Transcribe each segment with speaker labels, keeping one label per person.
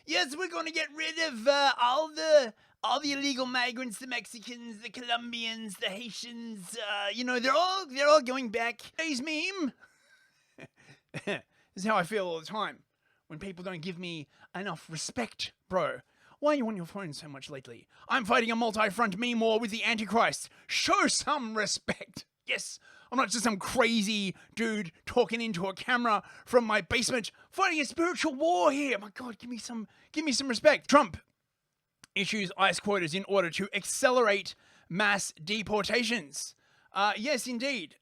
Speaker 1: Yes, we're going to get rid of all the illegal migrants, the Mexicans, the Colombians, the Haitians. You know, they're all going back. Today's meme. This is how I feel all the time when people don't give me enough respect, bro. Why are you on your phone so much lately? I'm fighting a multi-front meme war with the Antichrist. Show some respect. Yes, I'm not just some crazy dude talking into a camera from my basement, fighting a spiritual war here. My God, give me some respect. Trump issues ICE quotas in order to accelerate mass deportations. Yes, indeed.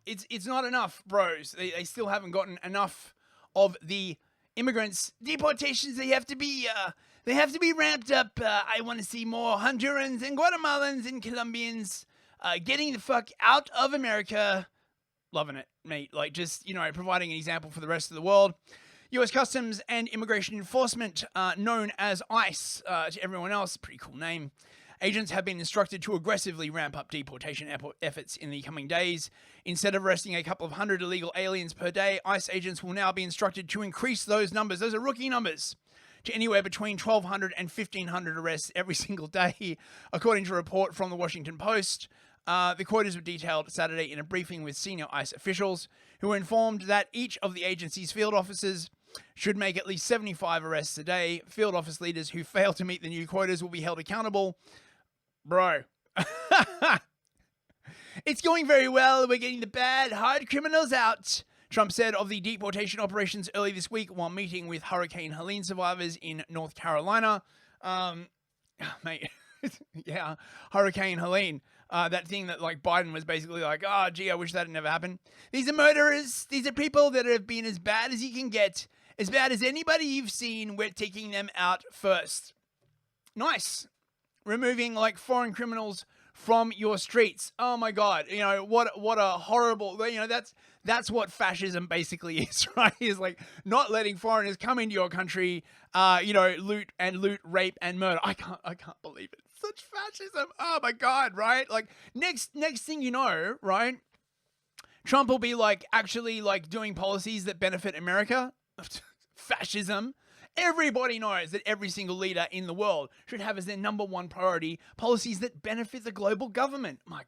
Speaker 1: It's not enough, bros. They still haven't gotten enough of the immigrants. Deportations, they have to be ramped up. I want to see more Hondurans and Guatemalans and Colombians getting the fuck out of America. Loving it, mate. Like, just, providing an example for the rest of the world. U.S. Customs and Immigration Enforcement, known as ICE to everyone else, pretty cool name. Agents have been instructed to aggressively ramp up deportation efforts in the coming days. Instead of arresting a couple of hundred illegal aliens per day, ICE agents will now be instructed to increase those numbers. Those are rookie numbers. To anywhere between 1,200 and 1,500 arrests every single day, according to a report from the Washington Post. The quotas were detailed Saturday in a briefing with senior ICE officials, who were informed that each of the agency's field officers should make at least 75 arrests a day. Field office leaders who fail to meet the new quotas will be held accountable. Bro. It's going very well. We're getting the bad, hard criminals out, Trump said of the deportation operations early this week while meeting with Hurricane Helene survivors in North Carolina. Mate, yeah, Hurricane Helene. That thing that, like, Biden was basically like, oh, gee, I wish that had never happened. These are murderers. These are people that have been as bad as you can get. As bad as anybody you've seen. We're taking them out first. Nice. Removing, like, foreign criminals from your streets. Oh my God. What a horrible, that's what fascism basically is, right? Is like not letting foreigners come into your country, loot, rape and murder. I can't believe it. Such fascism. Oh my God, right? Like next thing you know, right? Trump will be like actually like doing policies that benefit America. Fascism. Everybody knows that every single leader in the world should have as their number one priority policies that benefit the global government. My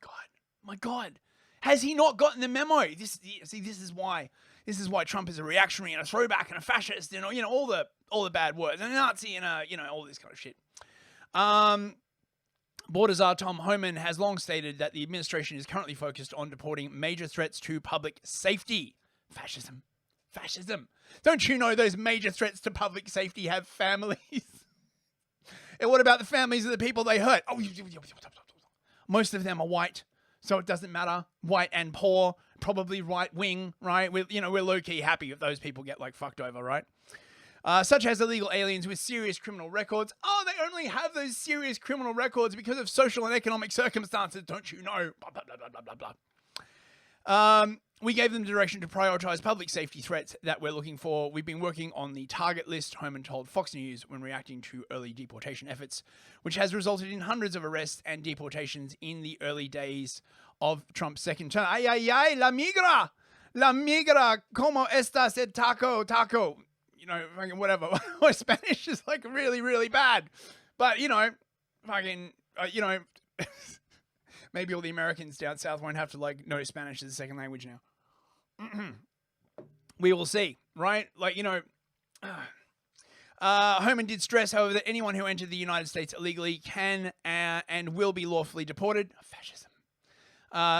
Speaker 1: God. Has he not gotten the memo? This is why Trump is a reactionary and a throwback and a fascist and all the bad words and a Nazi and all this kind of shit. Border Czar Tom Homan has long stated that the administration is currently focused on deporting major threats to public safety. Fascism. Don't you know those major threats to public safety have families? And what about the families of the people they hurt? Oh, most of them are white, so it doesn't matter. White and poor, probably right wing, right? We're low-key happy if those people get like fucked over, right? Such as illegal aliens with serious criminal records. Oh, they only have those serious criminal records because of social and economic circumstances, don't you know? Blah, blah, blah, blah, blah, blah. We gave them the direction to prioritize public safety threats that we're looking for. We've been working on the target list, Homan told Fox News when reacting to early deportation efforts, which has resulted in hundreds of arrests and deportations in the early days of Trump's second term. Ay, la migra, como estas el taco. Fucking whatever. My Spanish is like really, really bad. But, maybe all the Americans down south won't have to like know Spanish as a second language now. We will see, right? Homan did stress, however, that anyone who entered the United States illegally can and will be lawfully deported. Fascism.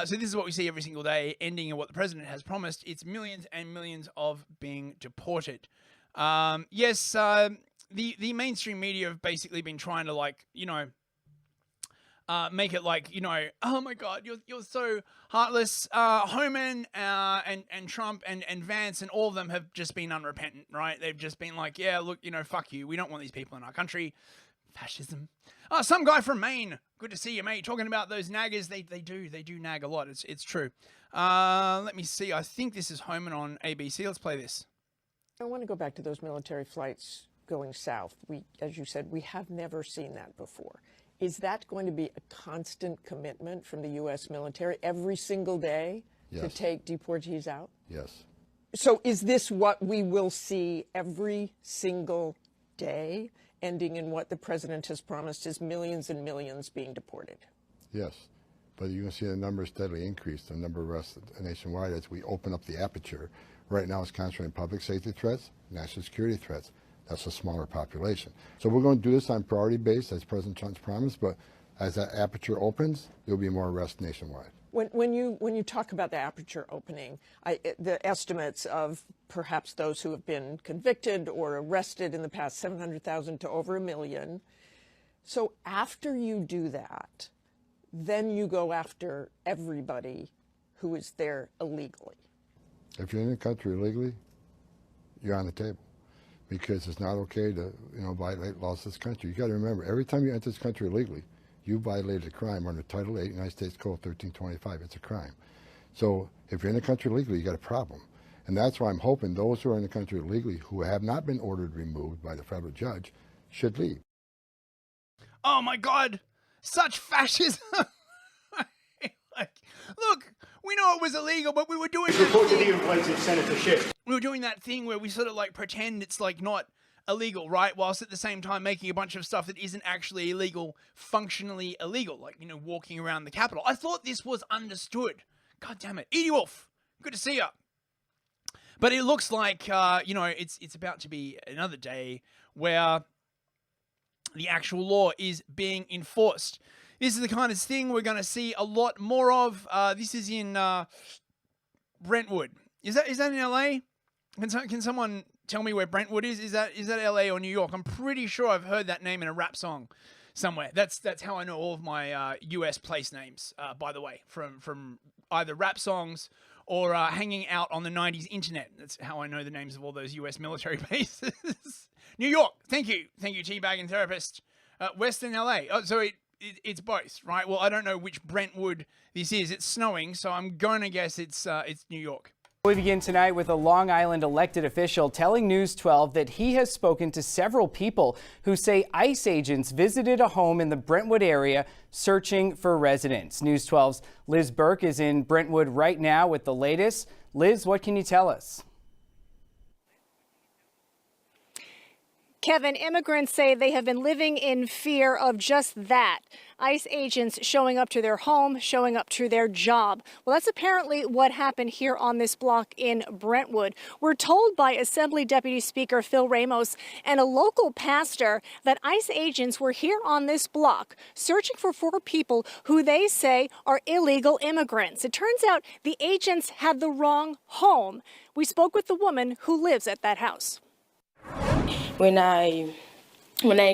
Speaker 1: So this is what we see every single day, ending in what the president has promised. It's millions and millions of being deported. Yes, the mainstream media have basically been trying to make it like, oh my God, you're so heartless. Homan and Trump and Vance and all of them have just been unrepentant, right? They've just been like, yeah, look, fuck you. We don't want these people in our country. Fascism. Oh, some guy from Maine. Good to see you, mate. Talking about those naggers. They do nag a lot. It's true. Let me see. I think this is Homan on ABC. Let's play this.
Speaker 2: I want to go back to those military flights going south. As you said, we have never seen that before. Is that going to be a constant commitment from the U.S. military every single day to take deportees out?
Speaker 3: Yes.
Speaker 2: So is this what we will see every single day, ending in what the president has promised is millions and millions being deported.
Speaker 3: Yes, but you're going to see the numbers steadily increase, the number of arrests nationwide as we open up the aperture. Right now it's concentrating public safety threats, national security threats. That's a smaller population. So we're going to do this on priority base, as President Trump's promised, but as that aperture opens, there'll be more arrests nationwide.
Speaker 2: When you talk about the aperture opening, the estimates of perhaps those who have been convicted or arrested in the past, 700,000 to over 1 million. So after you do that, then you go after everybody who is there illegally.
Speaker 3: If you're in the country illegally, you're on the table, because it's not okay to violate laws of this country. You got to remember, every time you enter this country illegally, you violated a crime under Title 8, United States Code 1325. It's a crime. So if you're in the country illegally, you got a problem. And that's why I'm hoping those who are in the country illegally who have not been ordered removed by the federal judge should leave.
Speaker 1: Oh my God, such fascism. Look, we know it was illegal, but we were doing that thing where we sort of like pretend it's like not illegal, right? Whilst at the same time making a bunch of stuff that isn't actually illegal, functionally illegal, like, walking around the Capitol. I thought this was understood. God damn it. Edie Wolf, good to see you. But it looks like, it's about to be another day where the actual law is being enforced. This is the kind of thing we're going to see a lot more of. This is in Brentwood. Is that in LA? Can someone tell me where Brentwood is? Is that LA or New York? I'm pretty sure I've heard that name in a rap song somewhere. That's how I know all of my US place names, by the way, from either rap songs or hanging out on the 90s internet. That's how I know the names of all those US military bases. New York. Thank you, Teabag and Therapist. Western LA. Oh, so it's both, right? Well, I don't know which Brentwood this is. It's snowing, so I'm going to guess it's New York.
Speaker 4: We begin tonight with a Long Island elected official telling News 12 that he has spoken to several people who say ICE agents visited a home in the Brentwood area searching for residents. News 12's Liz Burke is in Brentwood right now with the latest. Liz, what can you tell us?
Speaker 5: Kevin, immigrants say they have been living in fear of just that. ICE agents showing up to their home, showing up to their job. Well, that's apparently what happened here on this block in Brentwood. We're told by Assembly Deputy Speaker Phil Ramos and a local pastor that ICE agents were here on this block searching for 4 people who they say are illegal immigrants. It turns out the agents had the wrong home. We spoke with the woman who lives at that house.
Speaker 6: When I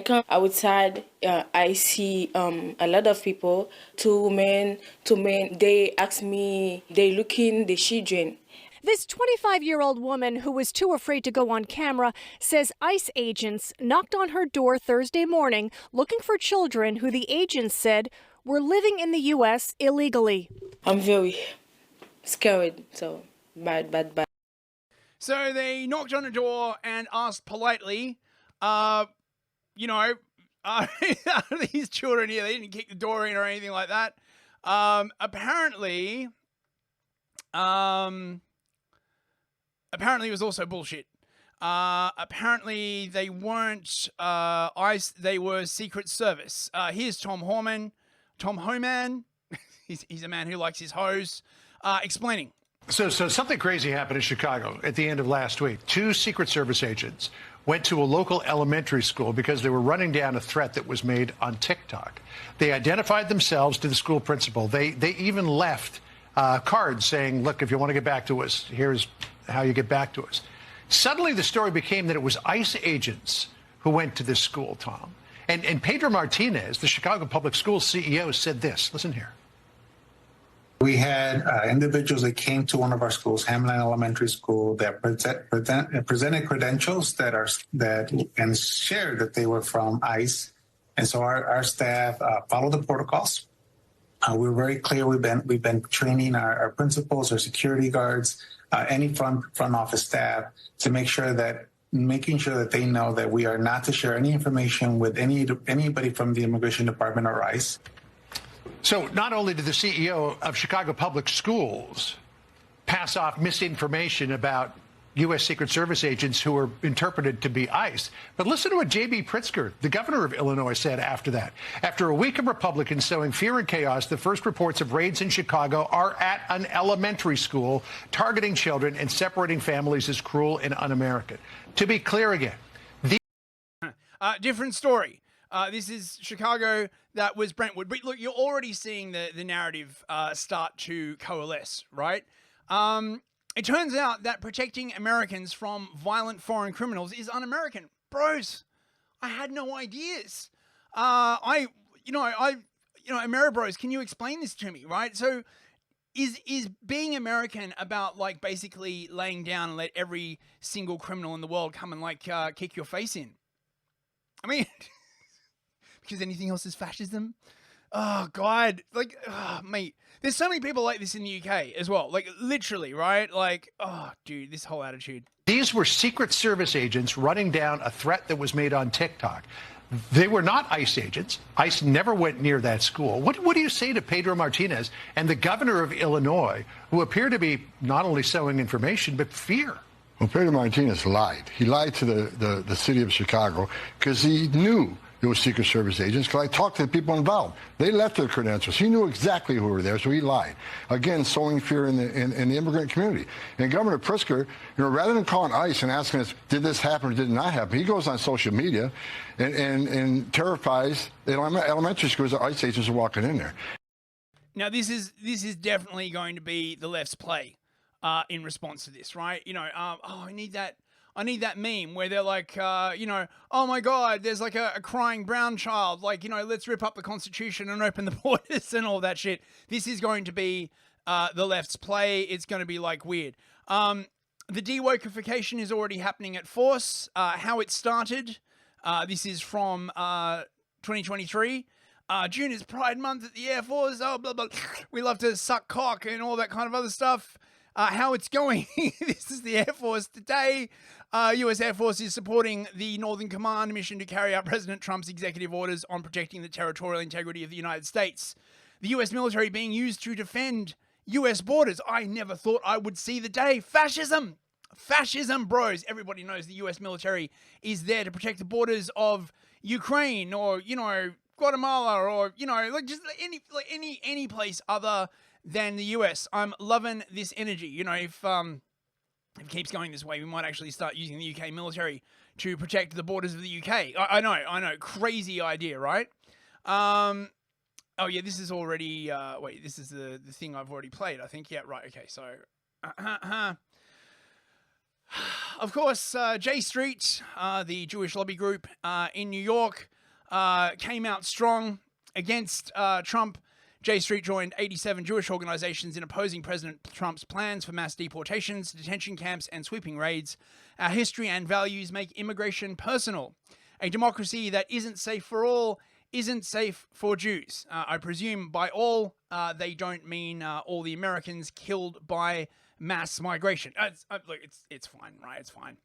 Speaker 6: come outside, I see a lot of people, two men. They ask me, they looking the children.
Speaker 5: This 25-year-old woman who was too afraid to go on camera says ICE agents knocked on her door Thursday morning looking for children who the agents said were living in the U.S. illegally.
Speaker 6: I'm very scared, so bad.
Speaker 1: So they knocked on the door and asked politely, are these children here? They didn't kick the door in or anything like that. Apparently it was also bullshit. Apparently they weren't ICE, they were Secret Service. Here's Tom Homan. He's a man who likes his hose, explaining.
Speaker 7: So something crazy happened in Chicago at the end of last week. 2 Secret Service agents went to a local elementary school because they were running down a threat that was made on TikTok. They identified themselves to the school principal. They even left cards saying, look, if you want to get back to us, here's how you get back to us. Suddenly the story became that it was ICE agents who went to this school, Tom. And Pedro Martinez, the Chicago Public Schools CEO, said this. Listen here.
Speaker 8: We had individuals that came to one of our schools, Hamline Elementary School, that presented credentials and shared that they were from ICE, and so our staff followed the protocols. We were very clear. We've been training our principals, our security guards, any front office staff to making sure that they know that we are not to share any information with anybody from the Immigration Department or ICE.
Speaker 7: So not only did the CEO of Chicago Public Schools pass off misinformation about U.S. Secret Service agents who were interpreted to be ICE. But listen to what J.B. Pritzker, the governor of Illinois, said after that. After a week of Republicans sowing fear and chaos, the first reports of raids in Chicago are at an elementary school. Targeting children and separating families is cruel and un-American. To be clear again,
Speaker 1: different story. This is Chicago. That was Brentwood. But look, you're already seeing the narrative start to coalesce, right? It turns out that protecting Americans from violent foreign criminals is un-American. Bros, I had no ideas. Ameribros, can you explain this to me, right? So is being American about like basically laying down and let every single criminal in the world come and like kick your face in? I mean, because anything else is fascism? Oh, God. Like, oh, mate. There's so many people like this in the UK as well. Like, literally, right? Like, oh, dude, this whole attitude.
Speaker 7: these were Secret Service agents running down a threat that was made on TikTok. They were not ICE agents. ICE never went near that school. What do you say to Pedro Martinez and the governor of Illinois, who appear to be not only sowing information, but fear?
Speaker 3: Well, Pedro Martinez lied. He lied to the city of Chicago because he knew it was Secret Service agents, because I talked to the people involved. They left their credentials. He knew exactly who were there, so he lied. Again, sowing fear in the immigrant community. And Governor Pritzker, rather than calling ICE and asking us, did this happen or did it not happen, he goes on social media and terrifies the elementary schools that ICE agents are walking in there.
Speaker 1: Now, this is definitely going to be the left's play in response to this, right? I need that meme where they're like, oh my God, there's like a crying brown child. Like, let's rip up the Constitution and open the borders and all that shit. This is going to be the left's play. It's going to be like weird. The de-wokification is already happening at force. How it started, this is from 2023. June is Pride Month at the Air Force. Oh, blah, blah. We love to suck cock and all that kind of other stuff. How it's going. This is the Air Force today. U.S. Air Force is supporting the Northern Command mission to carry out President Trump's executive orders on protecting the territorial integrity of the United States. The U.S. military being used to defend U.S. borders. I never thought I would see the day. Fascism. Fascism, bros. Everybody knows the U.S. military is there to protect the borders of Ukraine or, Guatemala or, just any place other than the US. I'm loving this energy. If it keeps going this way, we might actually start using the UK military to protect the borders of the UK. I know. Crazy idea, right? Oh yeah, this is already, wait, this is the thing I've already played, I think. Yeah, right, okay, so, of course, J Street, the Jewish lobby group in New York, came out strong against Trump. J Street joined 87 Jewish organizations in opposing President Trump's plans for mass deportations, detention camps, and sweeping raids. Our history and values make immigration personal. A democracy that isn't safe for all isn't safe for Jews. I presume by all, they don't mean all the Americans killed by mass migration. Look, it's fine, right? It's fine.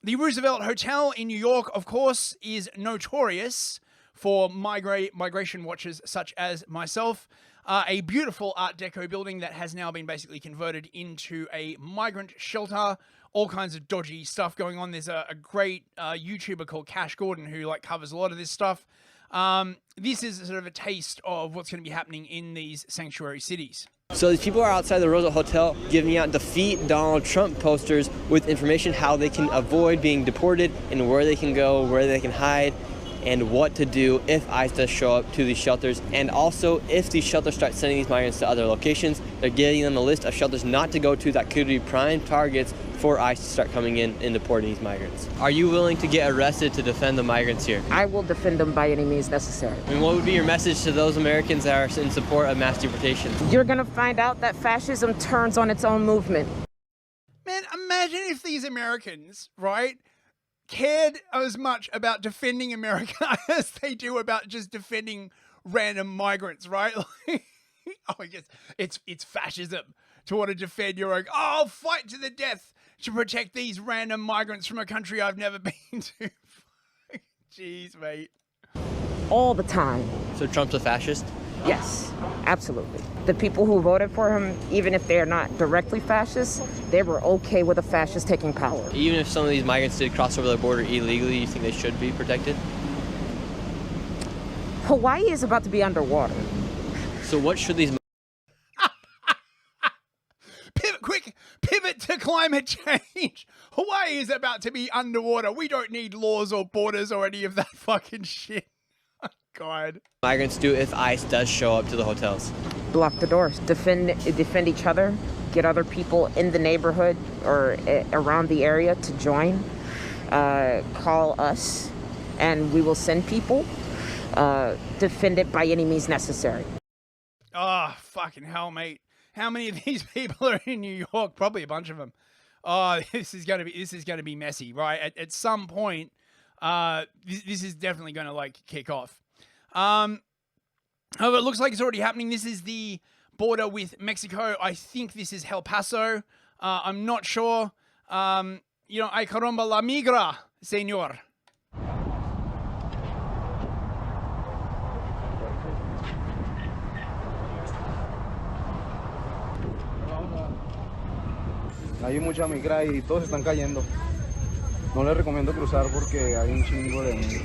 Speaker 1: The Roosevelt Hotel in New York, of course, is notorious for migration watchers such as myself. A beautiful Art Deco building that has now been basically converted into a migrant shelter. All kinds of dodgy stuff going on. There's a great YouTuber called Cash Gordon who covers a lot of this stuff. This is sort of a taste of what's going to be happening in these sanctuary cities.
Speaker 9: So these people are outside the Roosevelt Hotel giving out Defeat Donald Trump posters with information how they can avoid being deported and where they can go, where they can hide, and what to do if ICE does show up to these shelters. And also, if these shelters start sending these migrants to other locations, they're giving them a list of shelters not to go to that could be prime targets for ICE to start coming in and deporting these migrants. Are you willing to get arrested to defend the migrants here?
Speaker 10: I will defend them by any means necessary.
Speaker 9: And what would be your message to those Americans that are in support of mass deportation?
Speaker 10: You're going to find out that fascism turns on its own movement.
Speaker 1: Man, imagine if these Americans, right, cared as much about defending America as they do about just defending random migrants, right? I guess it's fascism to want to defend your own. Oh, I'll fight to the death to protect these random migrants from a country I've never been to. Jeez, mate.
Speaker 10: All the time.
Speaker 9: So Trump's a fascist?
Speaker 10: Yes, absolutely. The people who voted for him, even if they're not directly fascist, they were okay with a fascist taking power.
Speaker 9: Even if some of these migrants did cross over the border illegally, you think they should be protected?
Speaker 10: Hawaii is about to be underwater.
Speaker 9: So what should these
Speaker 1: Pivot to climate change. Hawaii is about to be underwater. We don't need laws or borders or any of that fucking shit. Oh, God.
Speaker 9: migrants do if ICE does show up to the hotels?
Speaker 10: Block the doors, defend each other, get other people in the neighborhood or around the area to join. Call us, and we will send people. Defend it by any means necessary.
Speaker 1: Oh, fucking hell, mate. How many of these people are in New York? Probably a bunch of them. Oh, this is gonna be messy, right? At some point, this is definitely gonna like kick off. However, it looks like it's already happening. This is the border with Mexico. I think this is El Paso. I'm not sure. Ay caramba la migra, señor.
Speaker 11: Hay mucha migra y todos están cayendo. No les recomiendo cruzar porque hay un chingo de migra.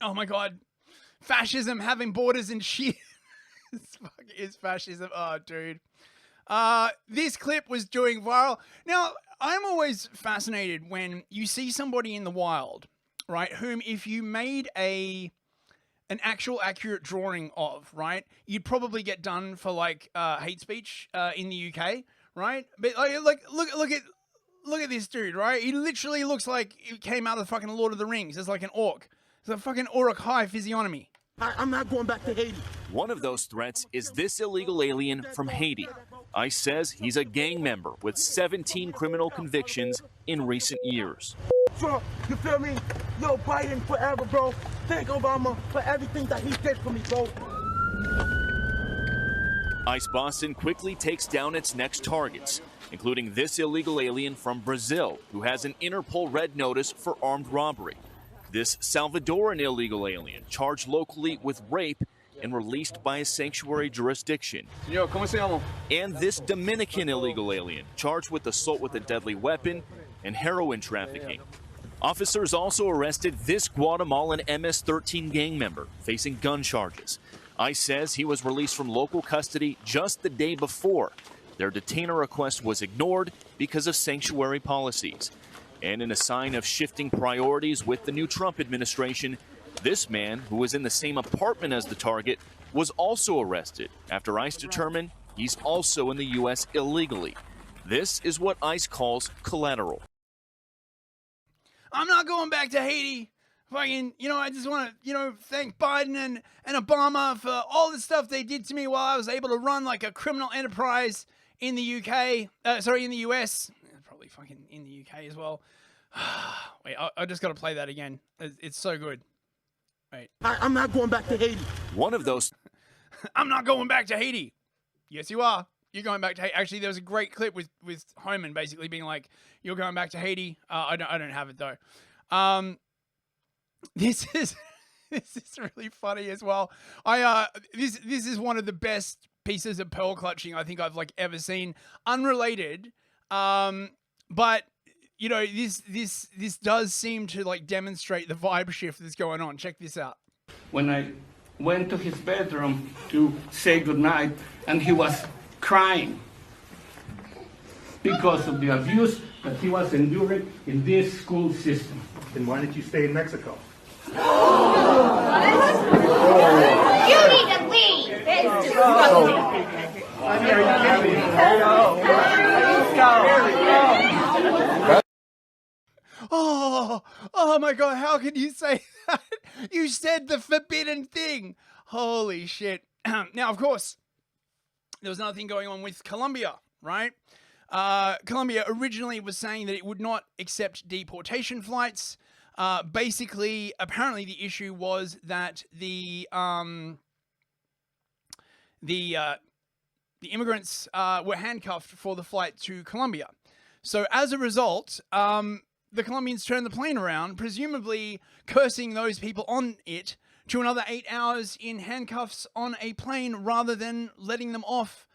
Speaker 1: Oh my God. Fascism having borders and shit. This fuck is fascism. Oh, dude. This clip was doing viral. Now, I'm always fascinated when you see somebody in the wild, right, whom if you made an actual accurate drawing of, right, you'd probably get done for like hate speech in the UK, right? But like look at this dude, right? He literally looks like he came out of the fucking Lord of the Rings. It's like an orc. It's a fucking Uruk-hai physiognomy.
Speaker 12: I'm not going back to Haiti.
Speaker 13: One of those threats is this illegal alien from Haiti. ICE says he's a gang member with 17 criminal convictions in recent years.
Speaker 12: Trump, you feel me? Yo, Biden forever, bro. Thank Obama for everything that he did for me, bro.
Speaker 13: ICE Boston quickly takes down its next targets, including this illegal alien from Brazil who has an Interpol red notice for armed robbery. This Salvadoran illegal alien charged locally with rape and released by a sanctuary jurisdiction.
Speaker 11: Señor, ¿cómo se llama?
Speaker 13: And this Dominican illegal alien charged with assault with a deadly weapon and heroin trafficking. Officers also arrested this Guatemalan MS-13 gang member facing gun charges. ICE says he was released from local custody just the day before. Their detainer request was ignored because of sanctuary policies. And in a sign of shifting priorities with the new Trump administration, this man, who was in the same apartment as the target, was also arrested after ICE determined he's also in the U.S. illegally. This is what ICE calls collateral.
Speaker 1: I'm not going back to Haiti. Fucking, I just want to, thank Biden and Obama for all the stuff they did to me while I was able to run like a criminal enterprise in the UK. In the US. Probably fucking in the UK as well. Wait, I just got to play that again. It's so good. Wait.
Speaker 12: I'm not going back to Haiti.
Speaker 13: One of those.
Speaker 1: I'm not going back to Haiti. Yes, you are. You're going back to Haiti. Actually, there was a great clip with Homan basically being like, "You're going back to Haiti." I don't have it though. This is really funny as well. This is one of the best pieces of pearl clutching I think I've like ever seen. Unrelated, but this does seem to like demonstrate the vibe shift that's going on. Check this out.
Speaker 14: When I went to his bedroom to say goodnight, and he was crying because of the abuse that he was enduring in this school system.
Speaker 15: Then why did you stay in Mexico?
Speaker 16: You need to leave. It's
Speaker 1: Oh my God, how can you say that? You said the forbidden thing. Holy shit. Now, of course, there was another thing going on with Colombia, right? Colombia originally was saying that it would not accept deportation flights. Basically, apparently the issue was that the immigrants were handcuffed for the flight to Colombia. So as a result, the Colombians turned the plane around, presumably cursing those people on it to another 8 hours in handcuffs on a plane rather than letting them off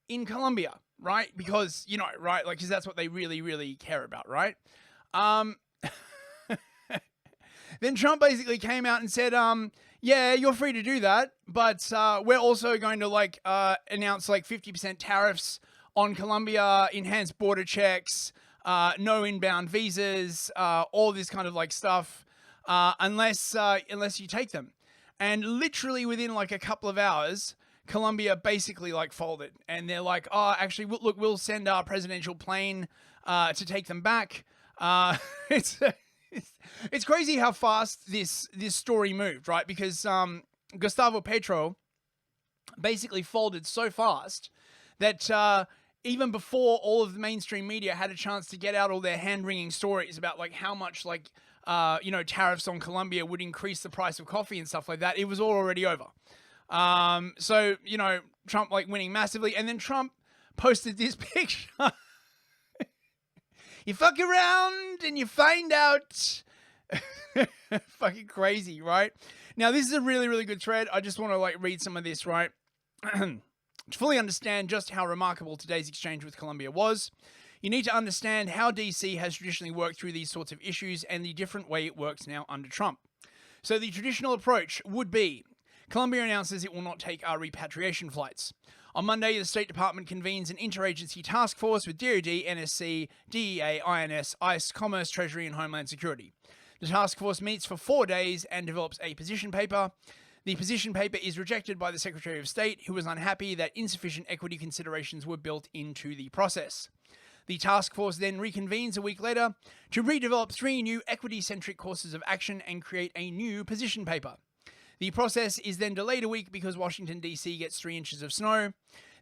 Speaker 1: in Colombia, right? Because, you know, right? Like, because that's what they really, really care about, right? Then Trump basically came out and said, yeah, you're free to do that, but we're also going to like announce like 50% tariffs on Colombia, enhanced border checks, no inbound visas, all this kind of like stuff, unless you take them. And literally within like a couple of hours, Colombia basically like folded, and they're like, oh, actually, look, we'll send our presidential plane to take them back. It's crazy how fast this story moved, right? Because Gustavo Petro basically folded so fast that even before all of the mainstream media had a chance to get out all their hand-wringing stories about like how much like tariffs on Colombia would increase the price of coffee and stuff like that, it was all already over. So Trump like winning massively, and then Trump posted this picture. You fuck around and you find out. Fucking crazy, right? Now, this is a really, really good thread. I just want to like read some of this, right? To fully understand just how remarkable today's exchange with Colombia was, you need to understand how DC has traditionally worked through these sorts of issues and the different way it works now under Trump. So the traditional approach would be, Colombia announces it will not take our repatriation flights. On Monday, the State Department convenes an interagency task force with DoD, NSC, DEA, INS, ICE, Commerce, Treasury, and Homeland Security. The task force meets for 4 days and develops a position paper. The position paper is rejected by the Secretary of State, who was unhappy that insufficient equity considerations were built into the process. The task force then reconvenes a week later to redevelop 3 new equity-centric courses of action and create a new position paper. The process is then delayed a week because Washington, D.C. gets 3 inches of snow.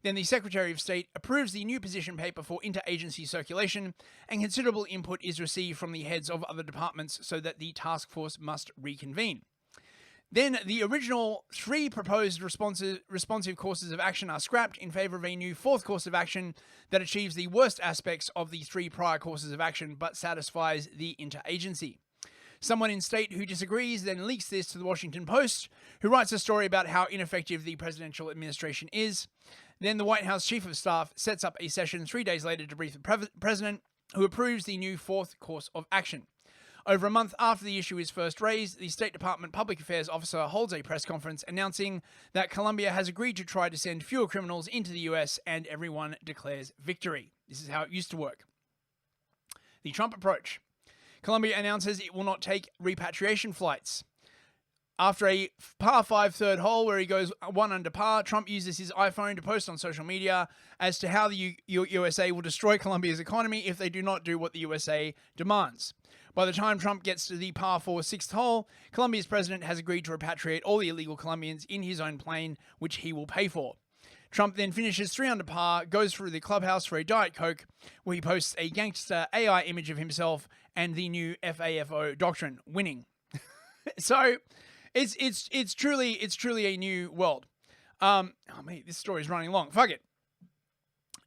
Speaker 1: Then the Secretary of State approves the new position paper for interagency circulation, and considerable input is received from the heads of other departments so that the task force must reconvene. Then the original 3 proposed responsive courses of action are scrapped in favor of a new 4th course of action that achieves the worst aspects of the 3 prior courses of action but satisfies the interagency. Someone in state who disagrees then leaks this to the Washington Post, who writes a story about how ineffective the presidential administration is. Then the White House Chief of Staff sets up a session 3 days later to brief the president, who approves the new 4th course of action. Over a month after the issue is first raised, the State Department Public Affairs Officer holds a press conference announcing that Colombia has agreed to try to send fewer criminals into the US, and everyone declares victory. This is how it used to work. The Trump approach. Colombia announces it will not take repatriation flights. After a par 5 third hole where he goes 1 under par, Trump uses his iPhone to post on social media as to how the USA will destroy Colombia's economy if they do not do what the USA demands. By the time Trump gets to the par 4 6th hole, Colombia's president has agreed to repatriate all the illegal Colombians in his own plane, which he will pay for. Trump then finishes 3 under par, goes through the clubhouse for a Diet Coke, where he posts a gangster AI image of himself and the new FAFO doctrine, winning. So it's truly a new world. Oh mate, this story is running long. Fuck it.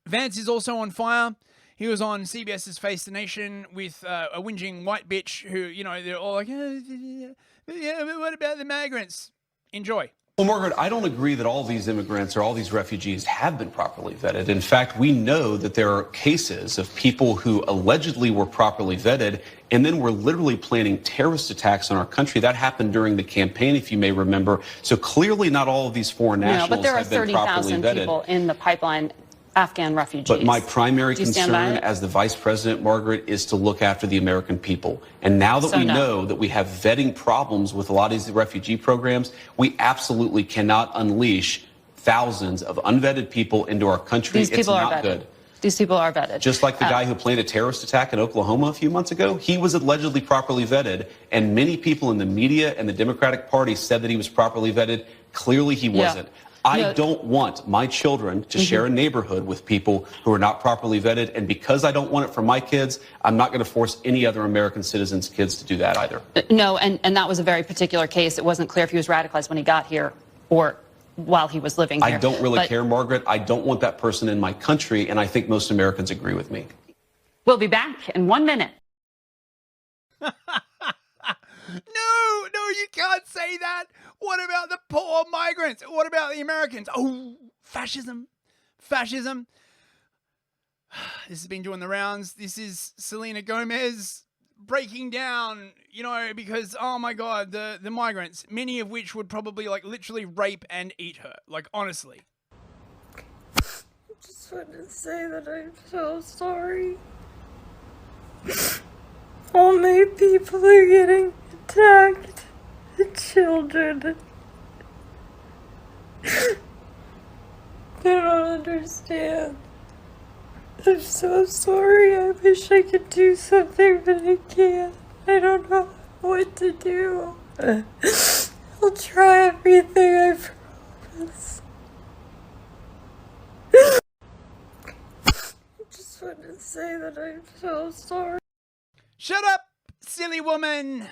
Speaker 1: Vance is also on fire. He was on CBS's Face the Nation with a whinging white bitch who, they're all like, yeah, but what about the migrants? Enjoy.
Speaker 17: Well, Margaret, I don't agree that all these immigrants or all these refugees have been properly vetted. In fact, we know that there are cases of people who allegedly were properly vetted and then were literally planning terrorist attacks on our country. That happened during the campaign, if you may remember. So clearly not all of these foreign nationals have been properly vetted.
Speaker 18: No, but there are 30,000 people in the pipeline, Afghan refugees.
Speaker 17: But my primary concern as the vice president, Margaret, is to look after the American people. And now that we know that we have vetting problems with a lot of these refugee programs, we absolutely cannot unleash thousands of unvetted people into our country.
Speaker 18: These people are vetted.
Speaker 17: Good.
Speaker 18: These people are vetted.
Speaker 17: Just like the guy who planned a terrorist attack in Oklahoma a few months ago, he was allegedly properly vetted, and many people in the media and the Democratic Party said that he was properly vetted. Clearly he wasn't. I don't want my children to share a neighborhood with people who are not properly vetted. And because I don't want it for my kids, I'm not going to force any other American citizens' kids to do that either.
Speaker 18: No, and that was a very particular case. It wasn't clear if he was radicalized when he got here or while he was living here.
Speaker 17: I don't really care, Margaret. I don't want that person in my country, and I think most Americans agree with me.
Speaker 18: We'll be back in 1 minute.
Speaker 1: No, you can't say that. What about the poor migrants? What about the Americans? Oh, fascism. Fascism. This has been doing the rounds. This is Selena Gomez breaking down, you know, because, oh my God, the migrants, many of which would probably, like, literally rape and eat her. Like, honestly.
Speaker 19: I just wanted to say that I'm so sorry. All my people are getting attacked. The children. They don't understand. I'm so sorry. I wish I could do something, but I can't. I don't know what to do. I'll try everything, I promise. I just wanted to say that I'm so sorry.
Speaker 1: Shut up, silly woman.